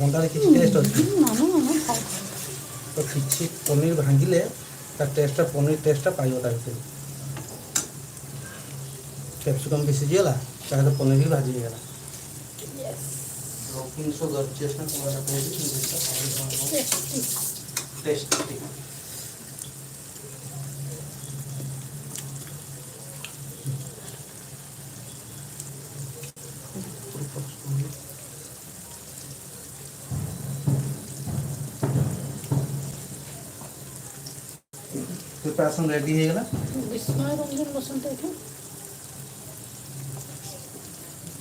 Under किसी test अच्छी तो किसी पनीर भांगिले टेस्टा पनीर टेस्टा पाइब भितर कैप्सिकम भी सीझीगला तो पनीर भी भाजीगला टेस्टी प्रिपरेशन रेडी है गला विस्मय रंजन बसंत एठू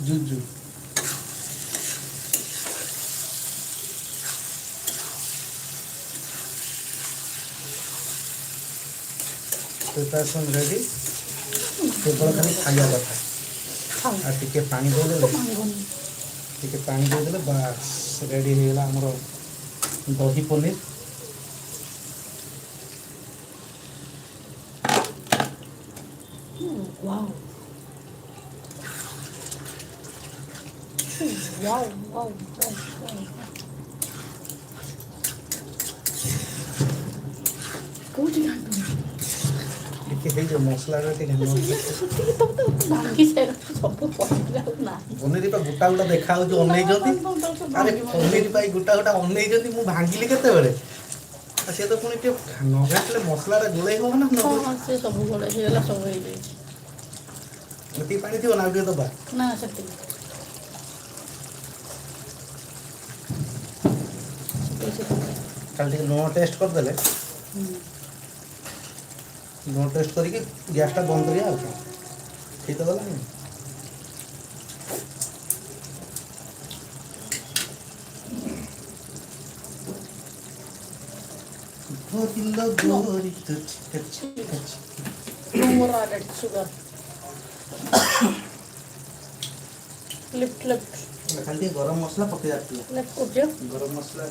जुजु प्रिपरेशन रेडी केवल खाली खाइया कथा आ टिके पानी दे देले टिके पानी दे देले बस रेडी है गला हमरो दही पनीर वाओ वाओ वाओ कोठी गांटू टिके हे जो मसला रे टिके सती तो बाकी से सब पड़ला ना पनीर पा गुटा गुटा देखा हो जो ओनै जति अरे पनीर पाई गुटा गुटा ओनै जति मु भांगिली केते बेले से तो पुणी टे न घाटले मसला रे गोलै हो ना हां से सब गोलै हेला सब हे जे मती पानी थियो ना के दबा ना सती खाली नो टेस्ट कर देले नो टेस्ट करके गैस टा बंद करिया ठीक तो गला नहीं भोदिल्लो गोरी तुच more added sugar लिफ्ट खाली गरम मसला पके जाती है लिफ्ट कर दियो गरम मसला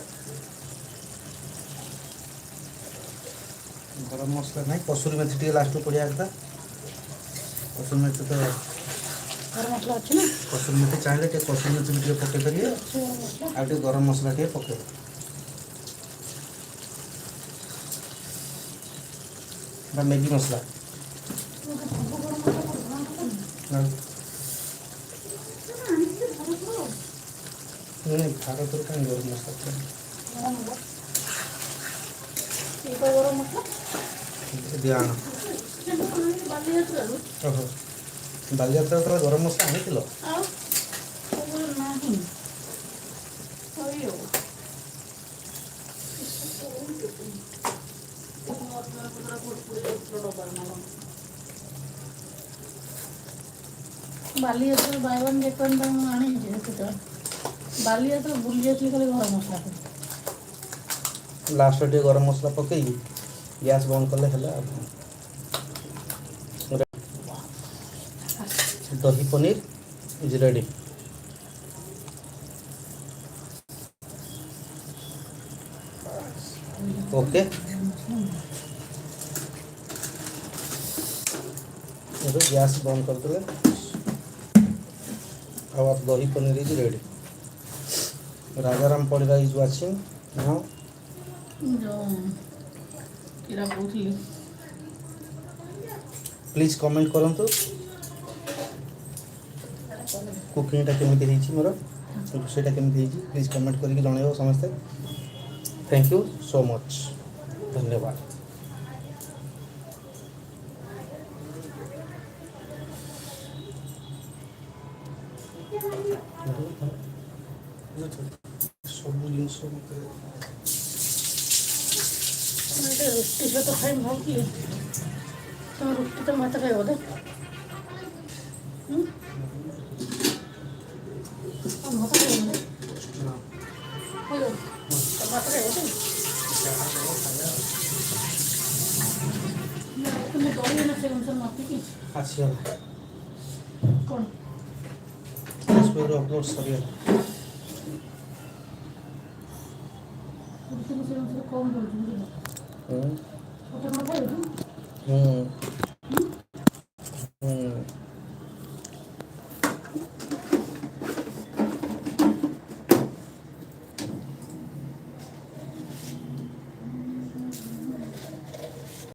नहीं कसूरी मेथी टे लास्ट पड़िया था कसूरी मेथी तो गरम मसला अच्छे ना कसूरी मेथी चाहिए टे कसूरी मेथी भी पके करिए आ टे गरम मसला टे पके बा मैगी मसला नहीं भारत तो कहीं गरम मसला ये कोई गरम मसला ध्यान ओहो बालियात्रा तो गरम मसला आनी किलो आ वो नहीं अयो Bali Yatra by one get one तो आनी जे बालियात्रा बुली जाती खाली गरम मसला लास्ट टे गरम मसला पकई गैस बंद करले हला दही paneer is ready okay gas बंद कर देले अब दही paneer is ready Rajaram Parida is watching now जो किरा बोथली प्लीज कमेंट करंतु कुकिंग टा केमिति हेची मोर सेटा केमिति हेची प्लीज कमेंट करके जणाइबो समस्त थैंक यू सो मच धन्यवाद सब जिनिस रुटी से तो खाई भावती तो रुटी तो मत खाई बोले मत खाई बोले हेलो तो मत खाई बोले तुमने दौड़ी ना से उनसे माफी की अच्छा कौन इस पर अपलोड सरिया तुमसे उनसे कौन बोल रही है? हम्म तो मत खाई बोले हम्म